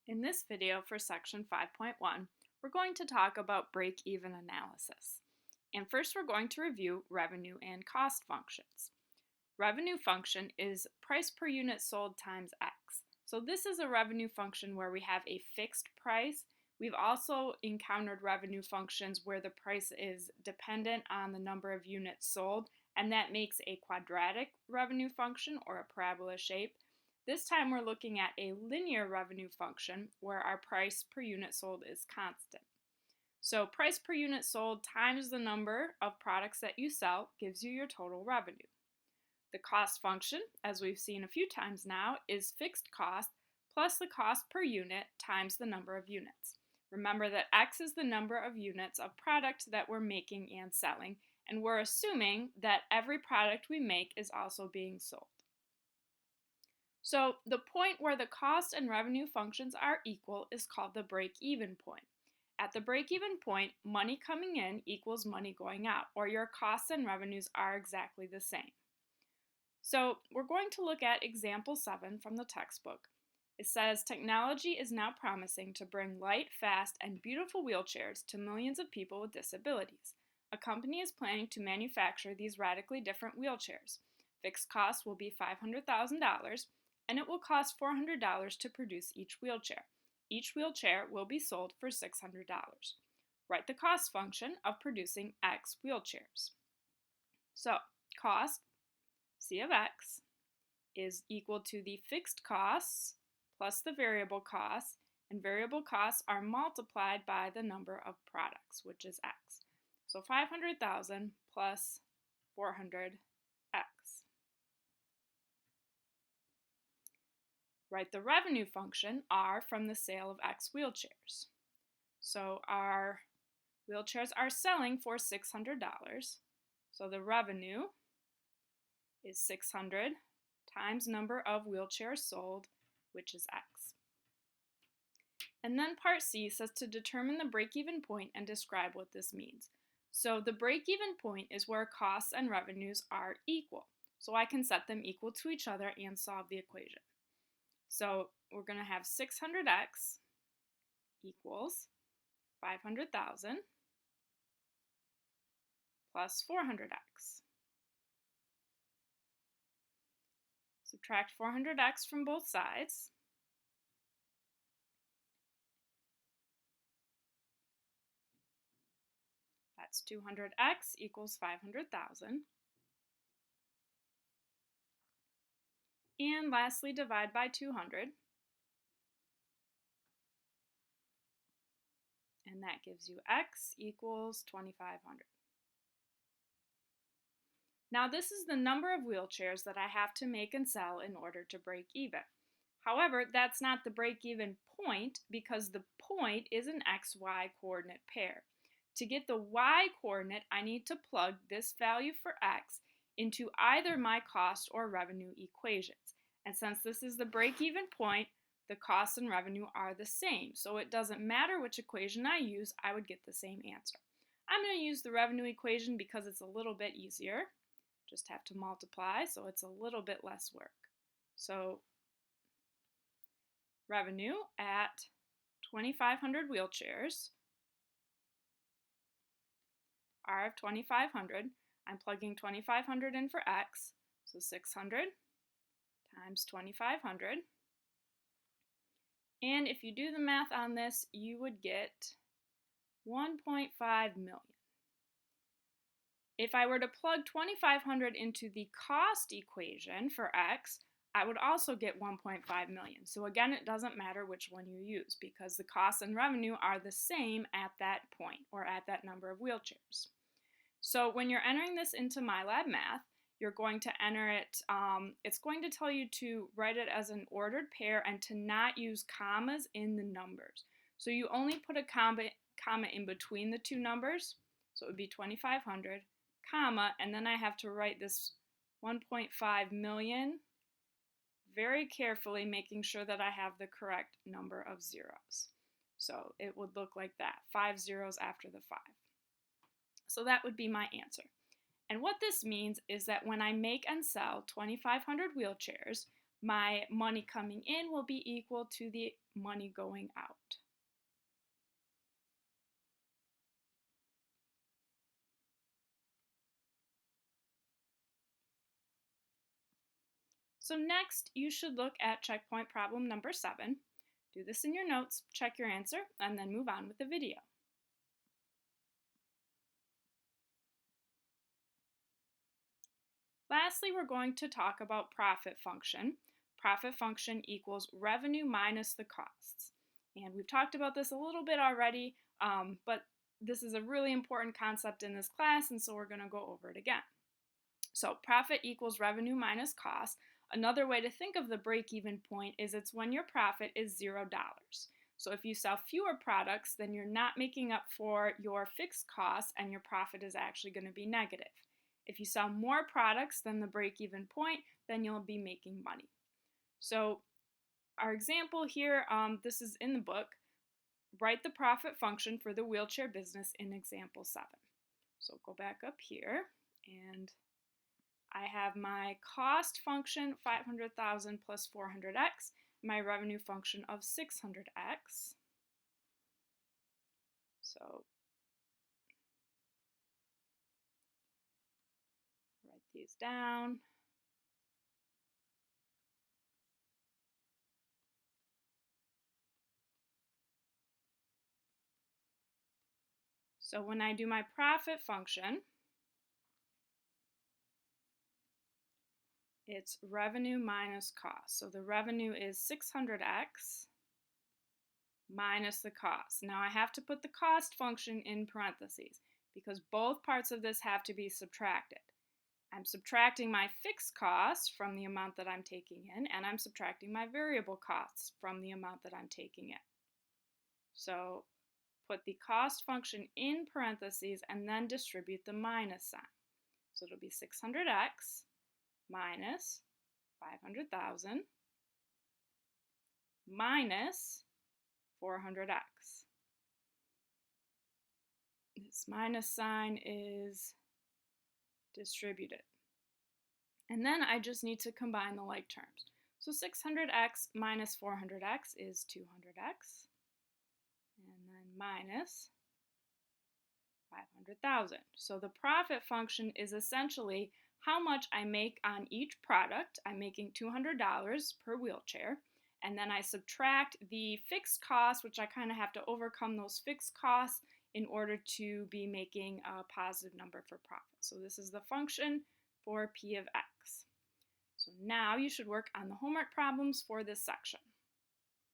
In this video for section 5.1, we're going to talk about break-even analysis. And first we're going to review revenue and cost functions. Revenue function is price per unit sold times X. So this is a revenue function where we have a fixed price. We've also encountered revenue functions where the price is dependent on the number of units sold, and that makes a quadratic revenue function or a parabola shape. This time we're looking at a linear revenue function where our price per unit sold is constant. So price per unit sold times the number of products that you sell gives you your total revenue. The cost function, as we've seen a few times now, is fixed cost plus the cost per unit times the number of units. Remember that X is the number of units of product that we're making and selling, and we're assuming that every product we make is also being sold. So the point where the cost and revenue functions are equal is called the break-even point. At the break-even point, money coming in equals money going out, or your costs and revenues are exactly the same. So we're going to look at example 7 from the textbook. It says, technology is now promising to bring light, fast, and beautiful wheelchairs to millions of people with disabilities. A company is planning to manufacture these radically different wheelchairs. Fixed costs will be $500,000, and it will cost $400 to produce each wheelchair. Each wheelchair will be sold for $600. Write the cost function of producing X wheelchairs. So, cost, C of X, is equal to the fixed costs plus the variable costs, and variable costs are multiplied by the number of products, which is X. So 500,000 plus 400X. Write the revenue function, R, from the sale of X wheelchairs. So our wheelchairs are selling for $600. So the revenue is 600 times number of wheelchairs sold, which is X. And then part C says to determine the break-even point and describe what this means. So the break-even point is where costs and revenues are equal. So I can set them equal to each other and solve the equation. So we're going to have 600X equals 500,000 plus 400X. Subtract 400X from both sides. That's 200X equals 500,000. And lastly, divide by 200. And that gives you X equals 2,500. Now this is the number of wheelchairs that I have to make and sell in order to break even. However, that's not the break-even point because the point is an XY coordinate pair. To get the Y coordinate, I need to plug this value for X into either my cost or revenue equations. And since this is the break-even point, the cost and revenue are the same. So it doesn't matter which equation I use, I would get the same answer. I'm going to use the revenue equation because it's a little bit easier. Just have to multiply, so it's a little bit less work. So revenue at 2,500 wheelchairs are of 2,500. I'm plugging 2,500 in for X, so 600 times 2,500. And if you do the math on this, you would get 1.5 million. If I were to plug 2,500 into the cost equation for X, I would also get 1.5 million. So again, it doesn't matter which one you use because the costs and revenue are the same at that point or at that number of wheelchairs. So when you're entering this into MyLab Math, you're going to enter it, it's going to tell you to write it as an ordered pair and to not use commas in the numbers. So you only put a comma in between the two numbers, so it would be 2,500, comma, and then I have to write this 1.5 million very carefully, making sure that I have the correct number of zeros. So it would look like that, 5 zeros after the 5. So that would be my answer. And what this means is that when I make and sell 2,500 wheelchairs, my money coming in will be equal to the money going out. So next, you should look at checkpoint problem number 7. Do this in your notes, check your answer, and then move on with the video. Lastly, we're going to talk about profit function. Profit function equals revenue minus the costs. And we've talked about this a little bit already, but this is a really important concept in this class, and so we're going to go over it again. So profit equals revenue minus cost. Another way to think of the break-even point is it's when your profit is $0. So if you sell fewer products, then you're not making up for your fixed costs and your profit is actually going to be negative. If you sell more products than the break-even point, then you'll be making money. So our example here, this is in the book, write the profit function for the wheelchair business in example 7. So go back up here and I have my cost function 500,000 plus 400x, my revenue function of 600x. So write these down. So when I do my profit function, it's revenue minus cost. So the revenue is 600x minus the cost. Now I have to put the cost function in parentheses because both parts of this have to be subtracted. I'm subtracting my fixed costs from the amount that I'm taking in, and I'm subtracting my variable costs from the amount that I'm taking in. So put the cost function in parentheses and then distribute the minus sign. So it'll be 600x minus 500,000 minus 400x. This minus sign is distributed. And then I just need to combine the like terms. So 600x minus 400x is 200x. And then minus 500,000. So the profit function is essentially how much I make on each product. I'm making $200 per wheelchair. And then I subtract the fixed costs, which I kind of have to overcome those fixed costs in order to be making a positive number for profit. So this is the function for P of X. So now you should work on the homework problems for this section.